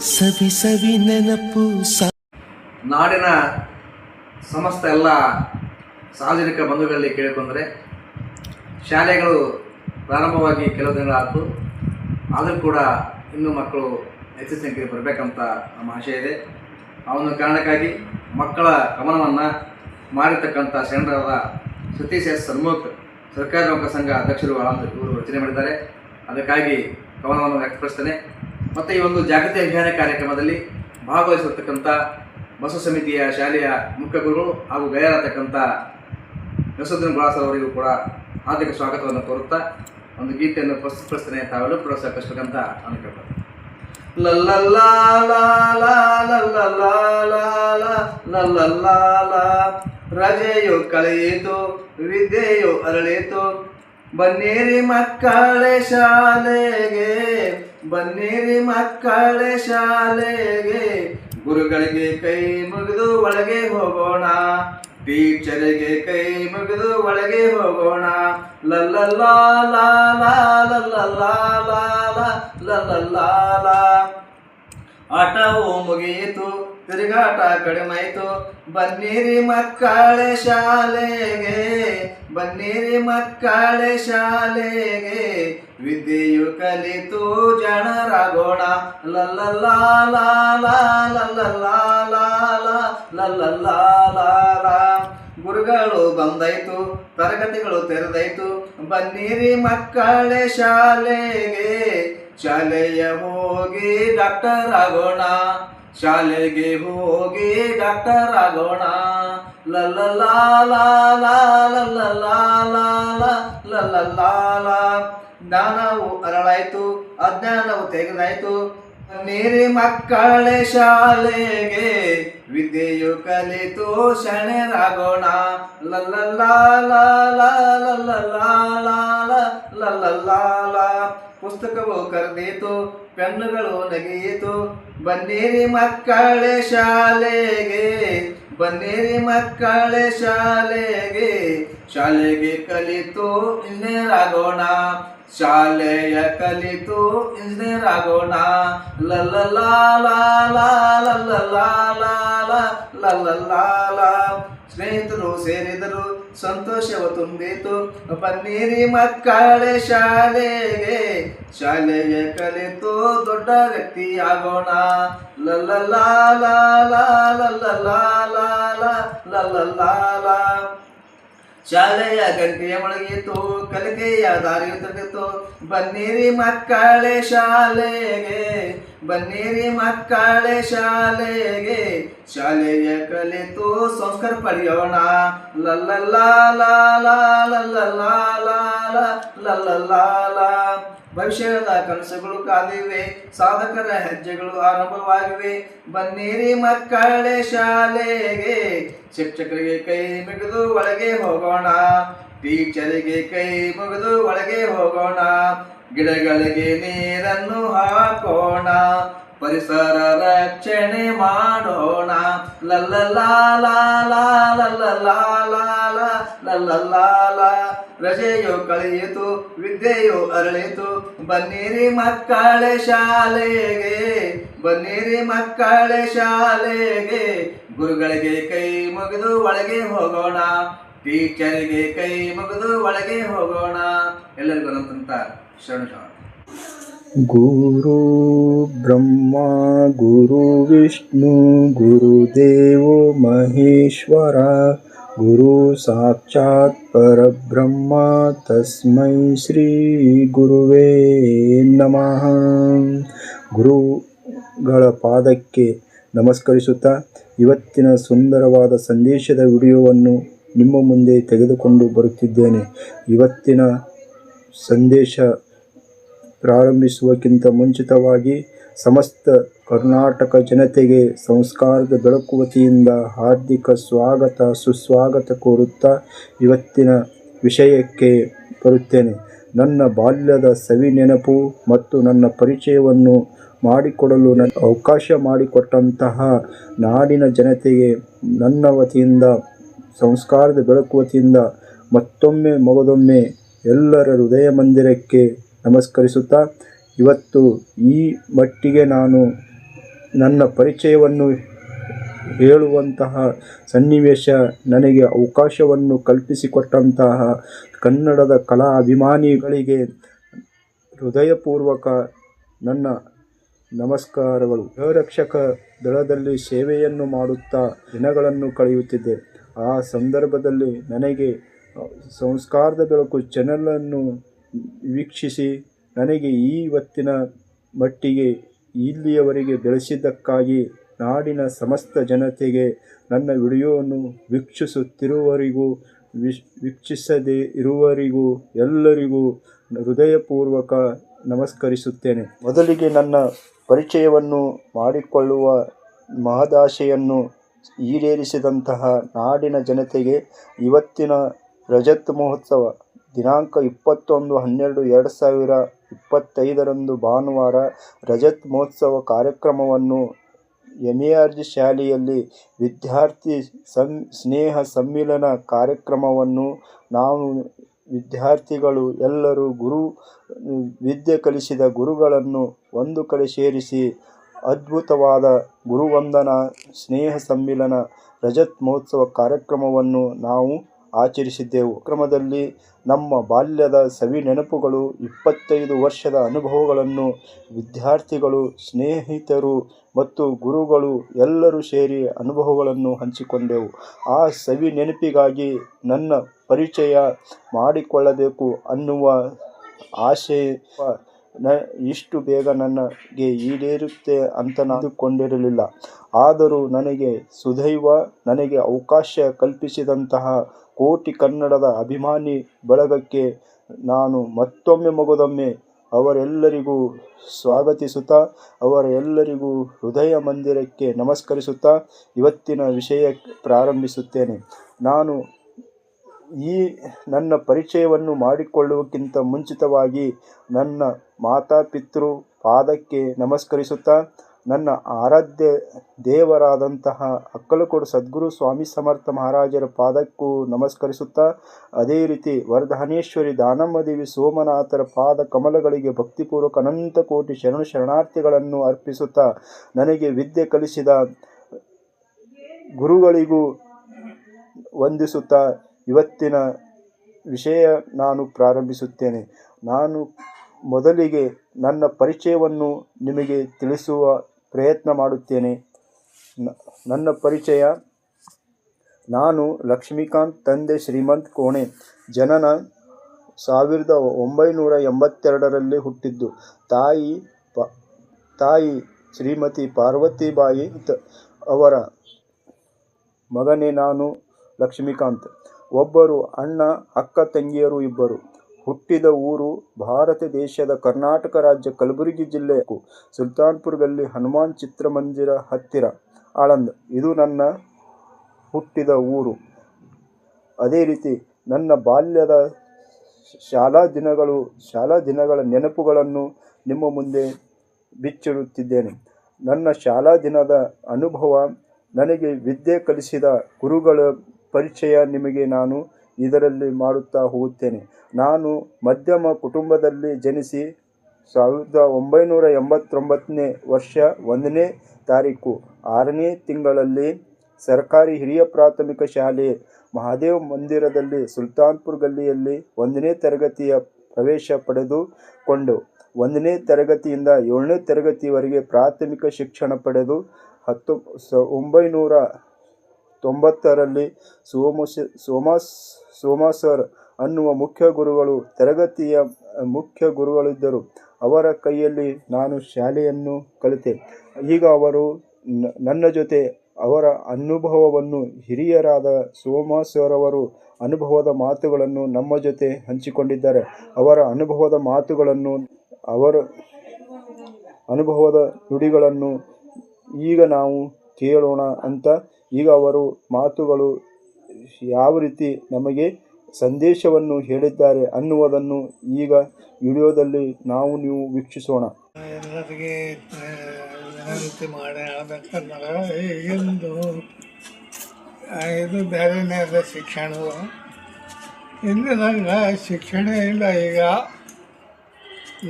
ಸವಿ ಸವಿ ನೆನಪು. ನಾಡಿನ ಸಮಸ್ತ ಎಲ್ಲ ಸಾರ್ವಜನಿಕ ಬಂಧುಗಳಲ್ಲಿ ಕೇಳಿಕೊಂಡ್ರೆ, ಶಾಲೆಗಳು ಪ್ರಾರಂಭವಾಗಿ ಕೆಲವು ದಿನಗಳಾಯಿತು, ಆದರೂ ಕೂಡ ಇನ್ನೂ ಮಕ್ಕಳು ಹೆಚ್ಚಿನ ಸಂಖ್ಯೆಯಲ್ಲಿ ಬರಬೇಕಂತ ನಮ್ಮ ಆಶೆ ಇದೆ. ಆ ಒಂದು ಕಾರಣಕ್ಕಾಗಿ ಮಕ್ಕಳ ಗಮನವನ್ನು ಮಾಡಿರ್ತಕ್ಕಂಥ ಶರಣರಾದ ಸತೀಶ್ ಎಸ್ ಸನ್ಮುಖ್ ಸರ್ಕಾರಿ ನೌಕರ ಸಂಘ ಅಧ್ಯಕ್ಷರು ಇವರು ರಚನೆ ಮಾಡಿದ್ದಾರೆ. ಅದಕ್ಕಾಗಿ ಗಮನವನ್ನು ವ್ಯಕ್ತಪಡಿಸ್ತೇನೆ. ಮತ್ತು ಈ ಒಂದು ಜಾಗೃತಿ ಅಭಿಯಾನ ಕಾರ್ಯಕ್ರಮದಲ್ಲಿ ಭಾಗವಹಿಸಿರ್ತಕ್ಕಂಥ ಬಸವ ಸಮಿತಿಯ ಶಾಲೆಯ ಮುಖ್ಯ ಗುರುಗಳು ಹಾಗೂ ಗೈರಾತಕ್ಕಂಥ ನಸುದ್ದೀನ್ ಗುಳಾಸರ್ ಅವರಿಗೂ ಕೂಡ ಹಾರ್ದಿಕ ಸ್ವಾಗತವನ್ನು ಕೋರುತ್ತಾ ಒಂದು ಗೀತೆಯನ್ನು ಪ್ರಸ್ತುತಪಡಿಸ್ತೇನೆ. ತಾವೆಲ್ಲರೂ ಕೂಡ ಸಹಕರಿಸಬೇಕಂತ ನಾನು ಕೇಳ್ತೇನೆ. ರಜೆಯು ಕಳೆಯಿತು, ವಿದ್ಯೆಯು ಅರಳಿತು, ಬನ್ನಿರಿ ಮಕ್ಕಳೇ ಶಾಲೆಗೆ, ಬನ್ನಿರಿ ಮಕ್ಕಳೇ ಶಾಲೆಗೆ, ಗುರುಗಳಿಗೆ ಕೈ ಮುಗಿದು ಒಳಗೆ ಹೋಗೋಣ, ಟೀಚರಿಗೆ ಕೈ ಮುಗಿದು ಒಳಗೆ ಹೋಗೋಣ. ಲಲ್ಲಲ್ಲಾ ಲಾ ಲಾ ಲಲ್ಲಲ್ಲಾ ಲಾ ಲಾ ಲಲ್ಲಲ್ಲಾ ಲಾ. ಆಟವು ಮುಗಿಯಿತು, ತಿರುಗಾಟ ಕಡಿಮೆಯಿತು, ಬನ್ನಿರಿ ಮಕ್ಕಳೇ ಶಾಲೆಗೆ, ಬನ್ನಿರಿ ಮಕ್ಕಳೇ ಶಾಲೆಗೆ, ವಿದ್ಯೆಯು ಕಲಿತು ಜನರಾಗೋಣ. ಲಲ್ಲಲ್ಲಾ ಲಾ ಲಾ ಲಲ್ಲಲ್ಲಾ ಲಾ ಲಾ ಲಲ್ಲಲ್ಲಾ ಲಾ ಲಾ. ಗುರುಗಳು ಬಂದಾಯ್ತು, ತರಗತಿಗಳು ತೆರೆದಾಯ್ತು, ಬನ್ನಿರಿ ಮಕ್ಕಳೇ ಶಾಲೆಗೆ, ಶಾಲೆಯ ಹೋಗಿ ಡಾಕ್ಟರ್ ಆಗೋಣ, ಶಾಲೆಗೆ ಹೋಗಿ ಡಾಕ್ಟರ್ ಆಗೋಣ. ಲಲ್ಲಲ್ಲಾ ಲಾ ಲಾ ಲಲ್ಲಲ್ಲಾ ಲಾ ಲಾ ಲಲ್ಲಲ್ಲಾ ಲಾ. ಜ್ಞಾನವು ಅರಳಾಯ್ತು, ಅಜ್ಞಾನವು ತೆಗೆದಾಯ್ತು, ಬನ್ನಿರಿ ಮಕ್ಕಳೇ ಶಾಲೆಗೆ, ವಿದ್ಯೆಯು ಕಲಿತು ಶರಣರಾಗೋಣ. ಲಲ್ಲಲ್ಲಾ ಲಾ ಲಾ ಲಲ್ಲಲ್ಲಾ ಲಾ ಲಾ ಲಲ್ಲಲ್ಲಾ ಲಾ. ಪುಸ್ತಕವು ಕರೆದೀತು, ಪೆನ್ನುಗಳು ನಗಿಯಿತು, ಬನ್ನಿರಿ ಮಕ್ಕಳೇ ಶಾಲೆಗೆ, ಬನ್ನಿರಿ ಮಕ್ಕಳೇ ಶಾಲೆಗೆ, ಶಾಲೆಗೆ ಕಲಿತು ಇಂಜಿನಿಯರ್ ಶಾಲೆಯ ಕಲಿತು ಇಂಜಿನಿಯರ್ ಆಗೋಣ. ಲಲ್ಲಲ್ಲಾ ಲಾ ಲಾ ಲಲ್ಲಲ್ಲಾ ಲಾ ಲಾ ಲಲ್ಲಲ್ಲಾ ಲಾ. ಸ್ನೇಹಿತರು ಸೇರಿದರು, ಸಂತೋಷವು ತುಂಬಿತು, ಬನ್ನಿರಿ ಮಕ್ಕಳೇ ಶಾಲೆಗೆ, ಶಾಲೆಯ ಕಲಿತು ದೊಡ್ಡ ವ್ಯಕ್ತಿ ಆಗೋಣ. ಲಲ್ಲಲ್ಲಾ ಲಾ ಲಾ ಲಲ್ಲಲ್ಲಾ ಲಾ ಲಾ ಲಲ್ಲಲ್ಲಾ ಲಾ. ಶಾಲೆಯ ಗಂಟೆಯ ಮೊಳಗಿತು, ಕಲಿಕೆಯ ದಾರಿ ತೆಗೆತು, ಬನ್ನಿರಿ ಮಕ್ಕಳೇ ಶಾಲೆಗೆ, ಬನ್ನಿರಿ ಮಕ್ಕಳೇ ಶಾಲೆಗೆ, ಶಾಲೆಯ ಕಲಿತು ಸಂಸ್ಕಾರ ಪಡೆಯೋಣ. ಲಲ್ಲಲ್ಲಾ ಲಾ ಲಾ ಲಲ್ಲಲ್ಲಾ ಲಾ ಲಾ ಲಲ್ಲಲ್ಲಾ ಲಾ. ಭವಿಷ್ಯದ ಕನಸುಗಳು ಕಾದಿವೆ, ಸಾಧಕರ ಹೆಜ್ಜೆಗಳು ಆರಂಭವಾಗಿವೆ, ಬನ್ನಿರಿ ಮಕ್ಕಳೇ ಶಾಲೆಗೆ, ಶಿಕ್ಷಕರಿಗೆ ಕೈ ಮುಗಿದು ಒಳಗೆ ಹೋಗೋಣ, ಟೀಚರಿಗೆ ಕೈ ಮುಗಿದು ಒಳಗೆ ಹೋಗೋಣ, ಗಿಡಗಳಿಗೆ ನೀರನ್ನು ಹಾಕೋಣ, ಪರಿಸರ ರಕ್ಷಣೆ ಮಾಡೋಣ. ಲಲ್ಲಲ್ಲಾ ಲಾ ಲಾ ಲಲ್ಲಲ್ಲಾ ಲಾ ಲಾ ಲಲ್ಲಲ್ಲಾ ಲಾ. ರಜೆಯು ಕಳೆಯಿತು, ವಿದ್ಯೆಯು ಅರಳಿತು, ಬನ್ನಿರಿ ಮಕ್ಕಳೇ ಶಾಲೆಗೆ, ಬನ್ನಿರಿ ಮಕ್ಕಳೇ ಶಾಲೆಗೆ, ಗುರುಗಳಿಗೆ ಕೈ ಮುಗಿದು ಒಳಗೆ ಹೋಗೋಣ, ಟೀಚರಿಗೆ ಕೈ ಮುಗಿದು ಒಳಗೆ ಹೋಗೋಣ. ಎಲ್ಲರಿಗೂ ನಮ್ಮಂತ ಶರಣ. ಗುರು ಬ್ರಹ್ಮ ಗುರು ವಿಷ್ಣು ಗುರುದೇವೋ ಮಹೇಶ್ವರ, ಗುರು ಸಾಕ್ಷಾತ್ ಪರಬ್ರಹ್ಮ ತಸ್ಮೈ ಶ್ರೀ ಗುರುವೇ ನಮಃ. ಗುರುಗಳ ಪಾದಕ್ಕೆ ನಮಸ್ಕರಿಸುತ್ತಾ ಇವತ್ತಿನ ಸುಂದರವಾದ ಸಂದೇಶದ ವಿಡಿಯೋವನ್ನು ನಿಮ್ಮ ಮುಂದೆ ತೆಗೆದುಕೊಂಡು ಬರುತ್ತಿದ್ದೇನೆ. ಇವತ್ತಿನ ಸಂದೇಶ ಪ್ರಾರಂಭಿಸುವಕ್ಕಿಂತ ಮುಂಚಿತವಾಗಿ ಸಮಸ್ತ ಕರ್ನಾಟಕ ಜನತೆಗೆ ಸಂಸ್ಕಾರದ ಬೆಳಕು ವತಿಯಿಂದ ಹಾರ್ದಿಕ ಸ್ವಾಗತ ಸುಸ್ವಾಗತ ಕೋರುತ್ತಾ ಇವತ್ತಿನ ವಿಷಯಕ್ಕೆ ಬರುತ್ತೇನೆ. ನನ್ನ ಬಾಲ್ಯದ ಸವಿ ನೆನಪು ಮತ್ತು ನನ್ನ ಪರಿಚಯವನ್ನು ಮಾಡಿಕೊಡಲು ಅವಕಾಶ ಮಾಡಿಕೊಟ್ಟಂತಹ ನಾಡಿನ ಜನತೆಗೆ ನನ್ನ ವತಿಯಿಂದ ಸಂಸ್ಕಾರದ ಬೆಳಕು ವತಿಯಿಂದ ಮತ್ತೊಮ್ಮೆ ಮಗದೊಮ್ಮೆ ಎಲ್ಲರ ಹೃದಯ ಮಂದಿರಕ್ಕೆ ನಮಸ್ಕರಿಸುತ್ತಾ ಇವತ್ತು ಈ ಮಟ್ಟಿಗೆ ನಾನು ನನ್ನ ಪರಿಚಯವನ್ನು ಹೇಳುವಂತಹ ಸನ್ನಿವೇಶ ನನಗೆ ಅವಕಾಶವನ್ನು ಕಲ್ಪಿಸಿಕೊಟ್ಟಂತಹ ಕನ್ನಡದ ಕಲಾ ಅಭಿಮಾನಿಗಳಿಗೆ ಹೃದಯಪೂರ್ವಕ ನನ್ನ ನಮಸ್ಕಾರಗಳು. ಗೃಹರಕ್ಷಕ ದಳದಲ್ಲಿ ಸೇವೆಯನ್ನು ಮಾಡುತ್ತಾ ದಿನಗಳನ್ನು ಕಳೆಯುತ್ತಿದ್ದೆ. ಆ ಸಂದರ್ಭದಲ್ಲಿ ನನಗೆ ಸಂಸ್ಕಾರದ ಬೆಳಕು ಚಾನೆಲನ್ನು ವೀಕ್ಷಿಸಿ ನನಗೆ ಇವತ್ತಿನ ಮಟ್ಟಿಗೆ ಇಲ್ಲಿಯವರೆಗೆ ಬೆಳೆಸಿದ್ದಕ್ಕಾಗಿ ನಾಡಿನ ಸಮಸ್ತ ಜನತೆಗೆ, ನನ್ನ ವಿಡಿಯೋವನ್ನು ವೀಕ್ಷಿಸುತ್ತಿರುವವರಿಗೂ ವೀಕ್ಷಿಸದೇ ಇರುವವರಿಗೂ ಎಲ್ಲರಿಗೂ ಹೃದಯಪೂರ್ವಕ ನಮಸ್ಕರಿಸುತ್ತೇನೆ. ಮೊದಲಿಗೆ ನನ್ನ ಪರಿಚಯವನ್ನು ಮಾಡಿಕೊಳ್ಳುವ ಮಹದಾಶೆಯನ್ನು ಈಡೇರಿಸಿದಂತಹ ನಾಡಿನ ಜನತೆಗೆ ಇವತ್ತಿನ ರಜತ್ ಮಹೋತ್ಸವ ದಿನಾಂಕ 21/12/2025 ಭಾನುವಾರ ರಜತ್ ಮಹೋತ್ಸವ ಕಾರ್ಯಕ್ರಮವನ್ನು MARG ಶಾಲೆಯಲ್ಲಿ ವಿದ್ಯಾರ್ಥಿ ಸ್ನೇಹ ಸಮ್ಮಿಲನ ಕಾರ್ಯಕ್ರಮವನ್ನು ನಾವು ವಿದ್ಯಾರ್ಥಿಗಳು ಎಲ್ಲರೂ ವಿದ್ಯೆ ಕಲಿಸಿದ ಗುರುಗಳನ್ನು ಒಂದು ಕಡೆ ಸೇರಿಸಿ ಅದ್ಭುತವಾದ ಗುರುವಂದನಾ ಸ್ನೇಹ ಸಮ್ಮಿಲನ ರಜತ್ ಮಹೋತ್ಸವ ಕಾರ್ಯಕ್ರಮವನ್ನು ನಾವು ಆಚರಿಸಿದ್ದೆವು. ಕಾರ್ಯಕ್ರಮದಲ್ಲಿ ನಮ್ಮ ಬಾಲ್ಯದ ಸವಿ ನೆನಪುಗಳು, 25 ವರ್ಷದ ಅನುಭವಗಳನ್ನು ವಿದ್ಯಾರ್ಥಿಗಳು, ಸ್ನೇಹಿತರು ಮತ್ತು ಗುರುಗಳು ಎಲ್ಲರೂ ಸೇರಿ ಅನುಭವಗಳನ್ನು ಹಂಚಿಕೊಂಡೆವು. ಆ ಸವಿ ನೆನಪಿಗಾಗಿ ನನ್ನ ಪರಿಚಯ ಮಾಡಿಕೊಳ್ಳಬೇಕು ಅನ್ನುವ ಆಸೆ ಇಷ್ಟು ಬೇಗ ನನಗೆ ಈಡೇರುತ್ತೆ ಅಂತ ನಾನು ಅಂದುಕೊಂಡಿರಲಿಲ್ಲ. ಆದರೂ ನನಗೆ ಸುದೈವ ನನಗೆ ಅವಕಾಶ ಕಲ್ಪಿಸಿದಂತಹ ಕೋಟಿ ಕನ್ನಡದ ಅಭಿಮಾನಿ ಬಳಗಕ್ಕೆ ನಾನು ಮತ್ತೊಮ್ಮೆ ಮಗದೊಮ್ಮೆ ಅವರೆಲ್ಲರಿಗೂ ಸ್ವಾಗತಿಸುತ್ತಾ, ಅವರೆಲ್ಲರಿಗೂ ಹೃದಯ ಮಂದಿರಕ್ಕೆ ನಮಸ್ಕರಿಸುತ್ತಾ ಇವತ್ತಿನ ವಿಷಯ ಪ್ರಾರಂಭಿಸುತ್ತೇನೆ. ನಾನು ನನ್ನ ಪರಿಚಯವನ್ನು ಮಾಡಿಕೊಳ್ಳುವುದಕ್ಕಿಂತ ಮುಂಚಿತವಾಗಿ ನನ್ನ ಮಾತಾಪಿತೃ ಪಾದಕ್ಕೆ ನಮಸ್ಕರಿಸುತ್ತಾ, ನನ್ನ ಆರಾಧ್ಯ ದೇವರಾದಂತಹ ಅಕ್ಕಲಕೋಡು ಸದ್ಗುರು ಸ್ವಾಮಿ ಸಮರ್ಥ ಮಹಾರಾಜರ ಪಾದಕ್ಕೂ ನಮಸ್ಕರಿಸುತ್ತಾ, ಅದೇ ರೀತಿ ವರದಾನೇಶ್ವರಿ ದಾನಮ್ಮದೇವಿ ಸೋಮನಾಥರ ಪಾದ ಕಮಲಗಳಿಗೆ ಭಕ್ತಿಪೂರ್ವಕ ಅನಂತ ಕೋಟಿ ಶರಣಾರ್ಥಿಗಳನ್ನು ಅರ್ಪಿಸುತ್ತಾ, ನನಗೆ ವಿದ್ಯೆ ಕಲಿಸಿದ ಗುರುಗಳಿಗೂ ವಂದಿಸುತ್ತಾ ಇವತ್ತಿನ ವಿಷಯ ನಾನು ಪ್ರಾರಂಭಿಸುತ್ತೇನೆ. ನಾನು ಮೊದಲಿಗೆ ನನ್ನ ಪರಿಚಯವನ್ನು ನಿಮಗೆ ತಿಳಿಸುವ ಪ್ರಯತ್ನ ಮಾಡುತ್ತೇನೆ. ನನ್ನ ಪರಿಚಯ: ನಾನು ಲಕ್ಷ್ಮೀಕಾಂತ್, ತಂದೆ ಶ್ರೀಮಂತ್ ಕೋಣೆ, ಜನನ 1982ರಲ್ಲಿ ಹುಟ್ಟಿದ್ದು. ತಾಯಿ ಶ್ರೀಮತಿ ಪಾರ್ವತಿಬಾಯಿ ಅವರ ಮಗನೇ ನಾನು ಲಕ್ಷ್ಮೀಕಾಂತ್. ಒಬ್ಬರು ಅಣ್ಣ, ಅಕ್ಕ ತಂಗಿಯರು ಇಬ್ಬರು. ಹುಟ್ಟಿದ ಊರು ಭಾರತ ದೇಶದ ಕರ್ನಾಟಕ ರಾಜ್ಯ ಕಲಬುರಗಿ ಜಿಲ್ಲೆ ಸುಲ್ತಾನ್ಪುರ್ ಗಲ್ಲಿ ಹನುಮಾನ್ ಚಿತ್ರಮಂದಿರ ಹತ್ತಿರ ಆಳಂದ್. ಇದು ನನ್ನ ಹುಟ್ಟಿದ ಊರು. ಅದೇ ರೀತಿ ನನ್ನ ಬಾಲ್ಯದ ಶಾಲಾ ದಿನಗಳ ನೆನಪುಗಳನ್ನು ನಿಮ್ಮ ಮುಂದೆ ಬಿಚ್ಚಿಡುತ್ತಿದ್ದೇನೆ. ನನ್ನ ಶಾಲಾ ದಿನದ ಅನುಭವ, ನನಗೆ ವಿದ್ಯೆ ಕಲಿಸಿದ ಗುರುಗಳ ಪರಿಚಯ ನಿಮಗೆ ನಾನು ಇದರಲ್ಲಿ ಮಾಡುತ್ತಾ ಹೋಗುತ್ತೇನೆ. ನಾನು ಮಧ್ಯಮ ಕುಟುಂಬದಲ್ಲಿ ಜನಿಸಿ 1989ನೇ ವರ್ಷ 1ನೇ ತಾರೀಕು 6ನೇ ತಿಂಗಳಲ್ಲಿ ಸರ್ಕಾರಿ ಹಿರಿಯ ಪ್ರಾಥಮಿಕ ಶಾಲೆ ಮಹಾದೇವ್ ಮಂದಿರದಲ್ಲಿ ಸುಲ್ತಾನ್ಪುರ್ ಗಲ್ಲಿಯಲ್ಲಿ 1ನೇ ತರಗತಿಯ ಪ್ರವೇಶ ಪಡೆದುಕೊಂಡು 1ನೇ ತರಗತಿಯಿಂದ 7ನೇ ತರಗತಿಯವರೆಗೆ ಪ್ರಾಥಮಿಕ ಶಿಕ್ಷಣ ಪಡೆದು 1990ರಲ್ಲಿ ಸೋಮಾಸರ್ ಅನ್ನುವ ಮುಖ್ಯ ಗುರುಗಳು ತರಗತಿಯ ಮುಖ್ಯ ಗುರುಗಳಿದ್ದರು. ಅವರ ಕೈಯಲ್ಲಿ ನಾನು ಶಾಲೆಯನ್ನು ಕಲಿತೆ. ಈಗ ಅವರು ನನ್ನ ಜೊತೆ ಅವರ ಅನುಭವವನ್ನು ಹಿರಿಯರಾದ ಸೋಮಾಸರ್ ಅವರು ಅನುಭವದ ಮಾತುಗಳನ್ನು ನಮ್ಮ ಜೊತೆ ಹಂಚಿಕೊಂಡಿದ್ದಾರೆ. ಅವರ ಅನುಭವದ ಮಾತುಗಳನ್ನು, ಅವರ ಅನುಭವದ ನುಡಿಗಳನ್ನು ಈಗ ನಾವು ಕೇಳೋಣ ಅಂತ. ಈಗ ಅವರು ಮಾತುಗಳು ಯಾವ ರೀತಿ ನಮಗೆ ಸಂದೇಶವನ್ನು ಹೇಳಿದ್ದಾರೆ ಅನ್ನುವುದನ್ನು ಈಗ ವಿಡಿಯೋದಲ್ಲಿ ನೀವು ವೀಕ್ಷಿಸೋಣ. ಎಲ್ಲರಿಗೆ ವಿನಂತಿ ಮಾಡಿ ಹೇಳ್ಬೇಕಂದ್ರೆ ಈಗಿಂದು ಇದು ಬೇರೆನೇ ಅದ ಶಿಕ್ಷಣವು. ಇಂದಿನಂಗೆ ಶಿಕ್ಷಣ ಇಲ್ಲ. ಈಗ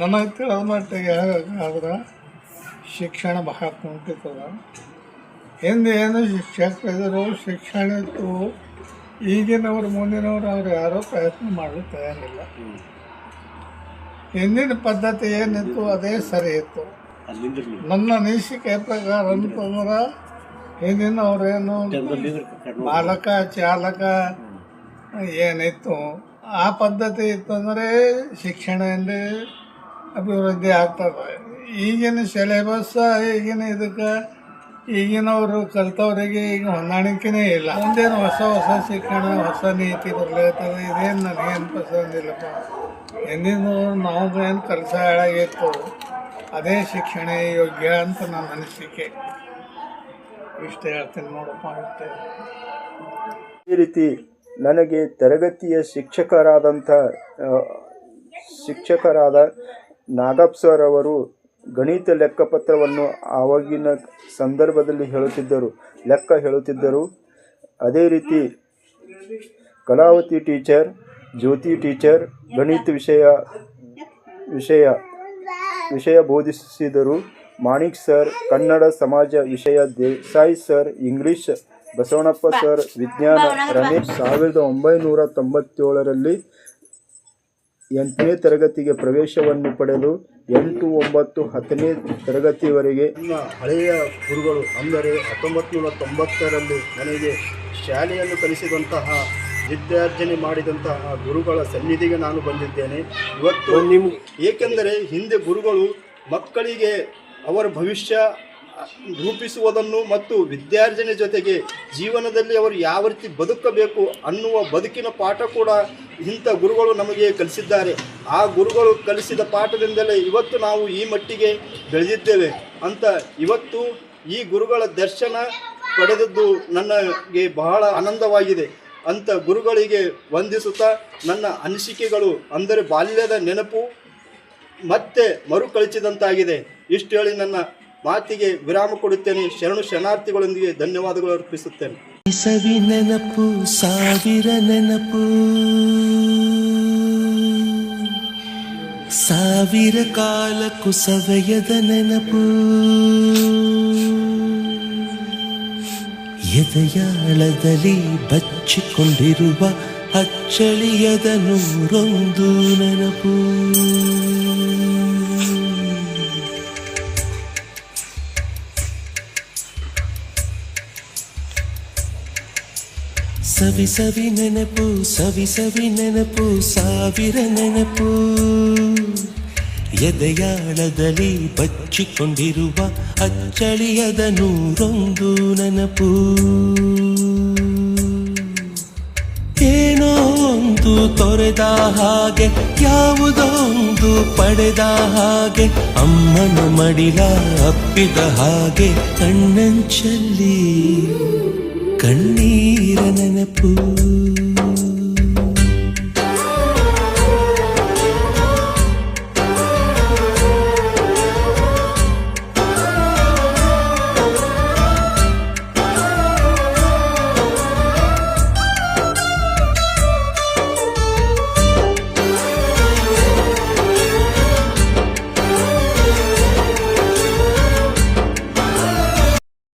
ನಮಗೆ ತಿಳಿದ ಮಟ್ಟಿಗೆ ಹೇಳ್ಬೇಕಾದ್ರೆ ಶಿಕ್ಷಣ ಬಹಳ ಕುಂಠಿತದ. ಹಿಂದೆ ಏನು ಶಿಕ್ಷಕರಿದ್ರು, ಶಿಕ್ಷಣ ಇತ್ತು. ಈಗಿನವರು ಮುಂದಿನವರು ಅವ್ರು ಯಾರೂ ಪ್ರಯತ್ನ ಮಾಡಲು ತಯಾರಿಲ್ಲ. ಹಿಂದಿನ ಪದ್ಧತಿ ಏನಿತ್ತು ಅದೇ ಸರಿ ಇತ್ತು. ನನ್ನ ಅನಿಸಿಕೆ ಪ್ರಕಾರ ಅಂತಂದ್ರೆ ಹಿಂದಿನವ್ರೇನು ಬಾಲಕ ಚಾಲಕ ಏನಿತ್ತು ಆ ಪದ್ಧತಿ ಇತ್ತಂದರೆ ಶಿಕ್ಷಣದಿಂದ ಅಭಿವೃದ್ಧಿ ಆಗ್ತದೆ. ಈಗಿನ ಸಿಲೆಬಸ್ ಈಗಿನ ಇದಕ್ಕೆ ಈಗಿನವರು ಕಲ್ತವರಿಗೆ ಈಗ ಹೊಂದಾಣಿಕೆನೇ ಇಲ್ಲ. ಮುಂದೇನು ಹೊಸ ಹೊಸ ಶಿಕ್ಷಣ ಹೊಸ ನೀತಿ ಬರಲಿರ್ತದೆ. ಇದೇನು ನನಗೇನು ಪಸಂದಿಲ್ಲಪ್ಪ. ಹಿಂದಿನವ್ರು ನಾವು ಏನು ಕೆಲಸ ಹೇಳಾಗಿತ್ತು ಅದೇ ಶಿಕ್ಷಣ ಯೋಗ್ಯ ಅಂತ ನನ್ನ ಅನಿಸಿಕೆ. ಇಷ್ಟೇ ಹೇಳ್ತೀನಿ ನೋಡಪ್ಪ. ಇಷ್ಟೇ. ಈ ರೀತಿ ನನಗೆ ತರಗತಿಯ ಶಿಕ್ಷಕರಾದ ನಾಗಪ್ಪ ಸರ್ ಅವರು ಗಣಿತ ಲೆಕ್ಕಪತ್ರವನ್ನು ಆವಾಗಿನ ಸಂದರ್ಭದಲ್ಲಿ ಲೆಕ್ಕ ಹೇಳುತ್ತಿದ್ದರು. ಅದೇ ರೀತಿ ಕಲಾವತಿ ಟೀಚರ್, ಜ್ಯೋತಿ ಟೀಚರ್ ಗಣಿತ ವಿಷಯ ಬೋಧಿಸಿದರು. ಮಾಣಿಕ್ ಸರ್ ಕನ್ನಡ ಸಮಾಜ ವಿಷಯ, Desai sir English, Basavannappa sir ವಿಜ್ಞಾನ, ರಮೇಶ್ 1997ರಲ್ಲಿ 8ನೇ ತರಗತಿಗೆ ಪ್ರವೇಶವನ್ನು ಪಡೆದು 8, 9, 10ನೇ ತರಗತಿವರೆಗೆ ನನ್ನ ಹಳೆಯ ಗುರುಗಳು ಅಂದರೆ 1990ರಲ್ಲಿ ನನಗೆ ಶಾಲೆಯನ್ನು ಕಲಿಸಿದಂತಹ ವಿದ್ಯಾರ್ಜನೆ ಮಾಡಿದಂತಹ ಗುರುಗಳ ಸನ್ನಿಧಿಗೆ ನಾನು ಬಂದಿದ್ದೇನೆ ಇವತ್ತು. ಏಕೆಂದರೆ ಹಿಂದೆ ಗುರುಗಳು ಮಕ್ಕಳಿಗೆ ಅವರ ಭವಿಷ್ಯ ರೂಪಿಸುವುದನ್ನು ಮತ್ತು ವಿದ್ಯಾರ್ಜನೆ ಜೊತೆಗೆ ಜೀವನದಲ್ಲಿ ಅವರು ಯಾವ ರೀತಿ ಬದುಕಬೇಕು ಅನ್ನುವ ಬದುಕಿನ ಪಾಠ ಕೂಡ ಇಂಥ ಗುರುಗಳು ನಮಗೆ ಕಲಿಸಿದ್ದಾರೆ. ಆ ಗುರುಗಳು ಕಲಿಸಿದ ಪಾಠದಿಂದಲೇ ಇವತ್ತು ನಾವು ಈ ಮಟ್ಟಿಗೆ ಬೆಳೆದಿದ್ದೇವೆ ಅಂತ ಇವತ್ತು ಈ ಗುರುಗಳ ದರ್ಶನ ಪಡೆದದ್ದು ನನಗೆ ಬಹಳ ಆನಂದವಾಗಿದೆ ಅಂತ ಗುರುಗಳಿಗೆ ವಂದಿಸುತ್ತಾ ನನ್ನ ಅನಿಸಿಕೆಗಳು ಅಂದರೆ ಬಾಲ್ಯದ ನೆನಪು ಮತ್ತೆ ಮರುಕಳಿಸಿದಂತಾಗಿದೆ. ಇಷ್ಟು ಹೇಳಿ ನನ್ನ ಮಾತಿಗೆ ವಿರಾಮ ಕೊಡುತ್ತೇನೆ. ಶರಣು ಶರಣಾರ್ಥಿಗಳೊಂದಿಗೆ ಧನ್ಯವಾದಗಳು ಅರ್ಪಿಸುತ್ತೇನೆ. ಸವಿ ನೆನಪು ಸಾವಿರ ನೆನಪು, ಸಾವಿರ ಕಾಲಕ್ಕೂ ಸವೆಯದ ನೆನಪು, ಎದೆಯಾಳದಲ್ಲಿ ಬಚ್ಚಿಕೊಂಡಿರುವ ಅಚ್ಚಳಿಯದ ನೂರೊಂದು ನೆನಪು. ಸವಿ ಸವಿ ನೆನಪು, ಸವಿ ಸವಿ ನೆನಪು, ಸಾವಿರ ನೆನಪು, ಎದೆಯಾಳದಲ್ಲಿ ಬಚ್ಚಿಕೊಂಡಿರುವ ಅಚ್ಚಳಿಯದ ನೂರೊಂದು ನೆನಪು. ಏನೋ ಒಂದು ತೊರೆದ ಹಾಗೆ, ಯಾವುದೋ ಒಂದು ಪಡೆದ ಹಾಗೆ, ಅಮ್ಮನ ಮಡಿಲ ಅಪ್ಪಿದ ಹಾಗೆ, ಕಣ್ಣಂಚಲ್ಲಿ ಕಣ್ಣೀರ ನೆನಪು.